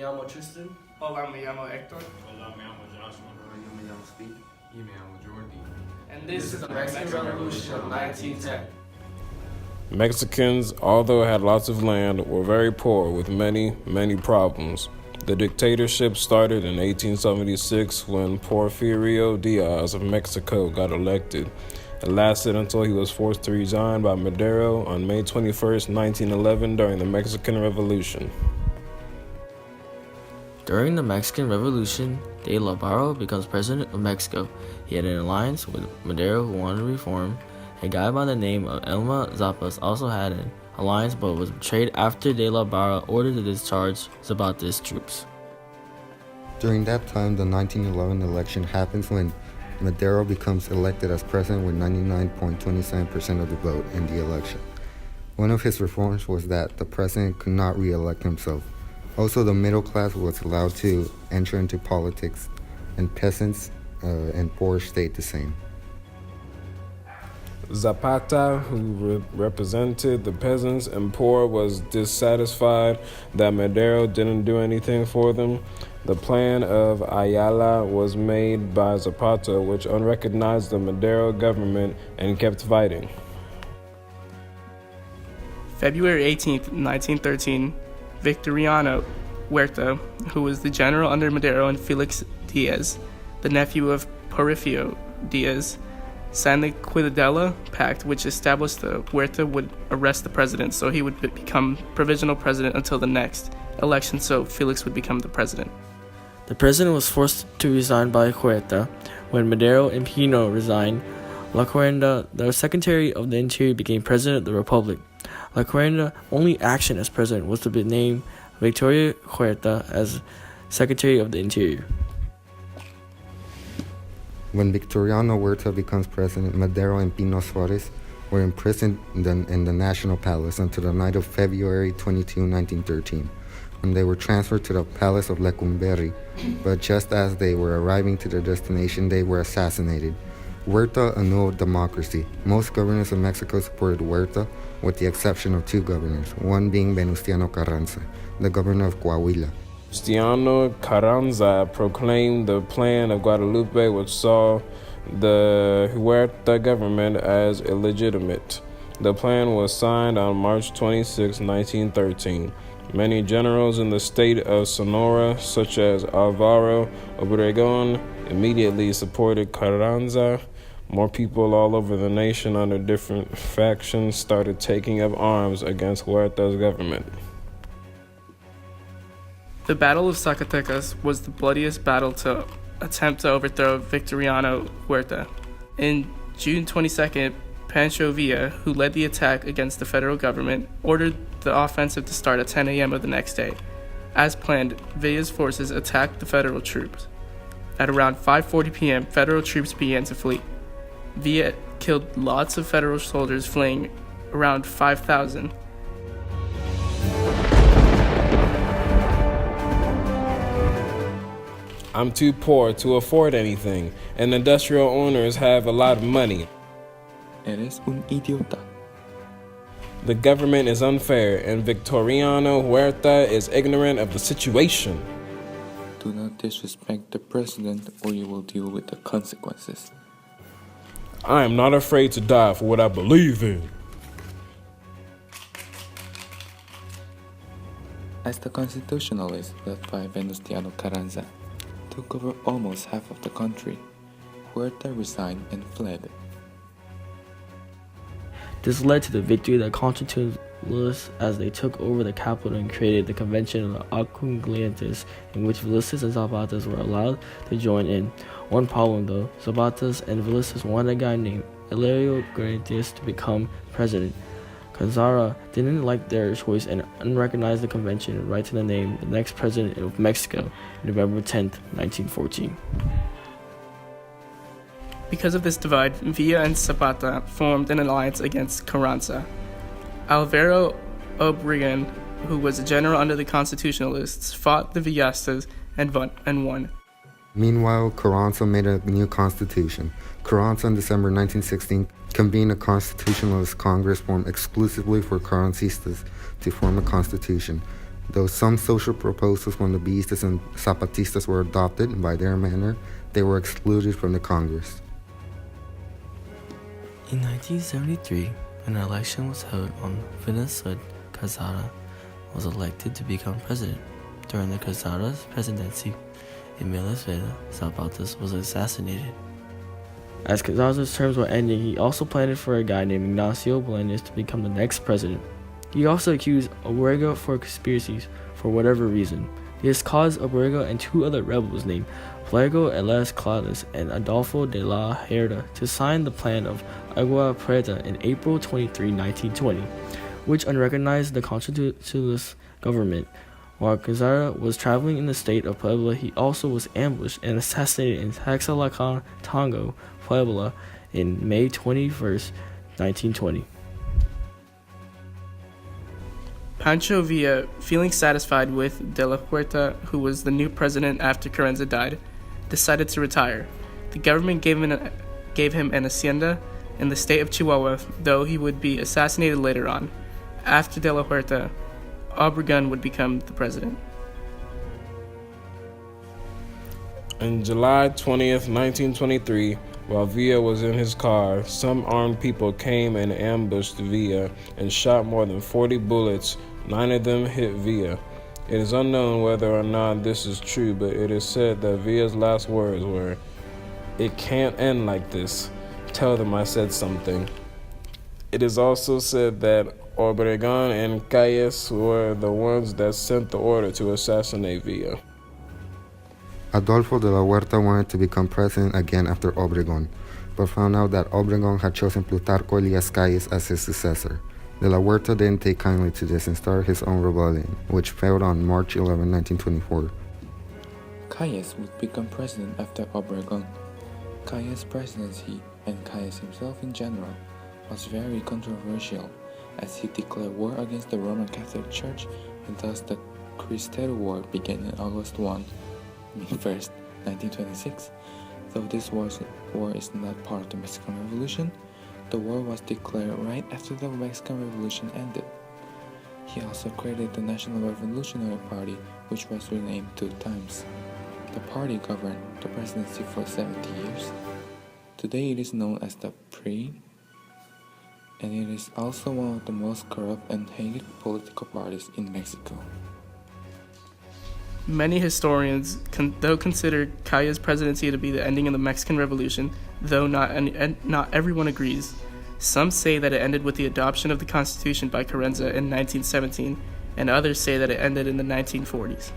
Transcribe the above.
llamo Tristan. Hola, me llamo Hector. Hola, me llamo Joshua. Yo me llamo Speed. Y me llamo Jordi. And this is the Mexican Revolution of 1910. Mexicans, although had lots of land, were very poor with many, many problems. The dictatorship started in 1876 when Porfirio Diaz of Mexico got elected. It lasted until he was forced to resign by Madero on May 21st, 1911 during the Mexican Revolution. During the Mexican Revolution, De La Barra becomes president of Mexico. He had an alliance with Madero who wanted reform. A guy by the name of Elma Zapas also had an alliance but was betrayed after De La Barra ordered to discharge Zapata's troops. During that time, the 1911 election happens when Madero becomes elected as president with 99.27% of the vote in the election. One of his reforms was that the president could not re-elect himself. Also, the middle class was allowed to enter into politics, and peasants and poor stayed the same. Zapata, who represented the peasants and poor, was dissatisfied that Madero didn't do anything for them. The plan of Ayala was made by Zapata, which unrecognized the Madero government and kept fighting. February 18th, 1913, Victoriano Huerta, who was the general under Madero, and Felix Diaz, the nephew of Porfirio Diaz, signed the Quitadela Pact, which established that Huerta would arrest the president, so he would become provisional president until the next election, so Felix would become the president. The president was forced to resign by Huerta. When Madero and Pino resigned, La Cuerda, the Secretary of the Interior, became president of the Republic. La Cuerda's only action as president was to name Victoria Huerta as Secretary of the Interior. When Victoriano Huerta becomes president, Madero and Pino Suarez were imprisoned in the National Palace until the night of February 22, 1913, when they were transferred to the Palace of Lecumberri. But just as they were arriving to their destination, they were assassinated. Huerta annulled democracy. Most governors of Mexico supported Huerta, with the exception of two governors, one being Venustiano Carranza, the governor of Coahuila. Venustiano Carranza proclaimed the Plan of Guadalupe, which saw the Huerta government as illegitimate. The plan was signed on March 26, 1913. Many generals in the state of Sonora, such as Alvaro Obregón, immediately supported Carranza. More people all over the nation under different factions started taking up arms against Huerta's government. The Battle of Zacatecas was the bloodiest battle to attempt to overthrow Victoriano Huerta. In June 22nd, Pancho Villa, who led the attack against the federal government, ordered the offensive to start at 10 a.m. of the next day. As planned, Villa's forces attacked the federal troops. At around 5:40 p.m., federal troops began to flee. Villa killed lots of federal soldiers, fleeing around 5,000. I'm too poor to afford anything, and industrial owners have a lot of money. Eres un idiota. The government is unfair, and Victoriano Huerta is ignorant of the situation. Do not disrespect the president or you will deal with the consequences. I am not afraid to die for what I believe in. As the constitutionalists led by Venustiano Carranza took over almost half of the country, Huerta resigned and fled. This led to the victory of the Constitutionalists as they took over the capital and created the Convention of the Aguascalientes, in which Villistas and Zapatas were allowed to join in. One problem though, Zapatas and Villistas wanted a guy named Hilario Granados to become president. Canzara didn't like their choice and unrecognized the convention right to the name the next president of Mexico, November 10, 1914. Because of this divide, Villa and Zapata formed an alliance against Carranza. Alvaro Obregón, who was a general under the Constitutionalists, fought the Villastas and won. Meanwhile, Carranza made a new constitution. Carranza, in December 1916, convened a constitutionalist congress formed exclusively for Carrancistas to form a constitution. Though some social proposals from the Villistas and Zapatistas were adopted by their manner, they were excluded from the Congress. In 1973, an election was held on Venezuela. Casada was elected to become president. During the Casada's presidency in Venezuela, Zapata was assassinated. As Casada's terms were ending, he also planned for a guy named Ignacio Bolaños to become the next president. He also accused Obregón for conspiracies for whatever reason. This caused Obregón and two other rebels named Fuego y las Claras and Adolfo de la Herda to sign the plan of Agua Prieta in April 23, 1920, which unrecognized the constitutionalist government. While Casada was traveling in the state of Puebla, he also was ambushed and assassinated in Taxalacan, Tango, Puebla, in May 21, 1920. Pancho Villa, feeling satisfied with De la Huerta, who was the new president after Carranza died, decided to retire. The government gave him an hacienda in the state of Chihuahua, though he would be assassinated later on. After De la Huerta, Obregón would become the president. On July 20th, 1923, while Villa was in his car, some armed people came and ambushed Villa and shot more than 40 bullets. 9 of them hit Villa. It is unknown whether or not this is true, but it is said that Villa's last words were, "It can't end like this. Tell them I said something." It is also said that Obregón and Calles were the ones that sent the order to assassinate Villa. Adolfo de la Huerta wanted to become president again after Obregón, but found out that Obregón had chosen Plutarco Elias Calles as his successor. De la Huerta didn't take kindly to this and started his own rebellion, which failed on March 11, 1924. Calles would become president after Obregón. Calles' presidency, and Calles himself in general, was very controversial, as he declared war against the Roman Catholic Church, and thus the Cristero War began on August 1st, 1926. Though this war is not part of the Mexican Revolution, the war was declared right after the Mexican Revolution ended. He also created the National Revolutionary Party, which was renamed 2 times. The party governed the presidency for 70 years. Today it is known as the PRI, and it is also one of the most corrupt and hated political parties in Mexico. Many historians consider Calles' presidency to be the ending of the Mexican Revolution, though not everyone agrees. Some say that it ended with the adoption of the Constitution by Carranza in 1917, and others say that it ended in the 1940s.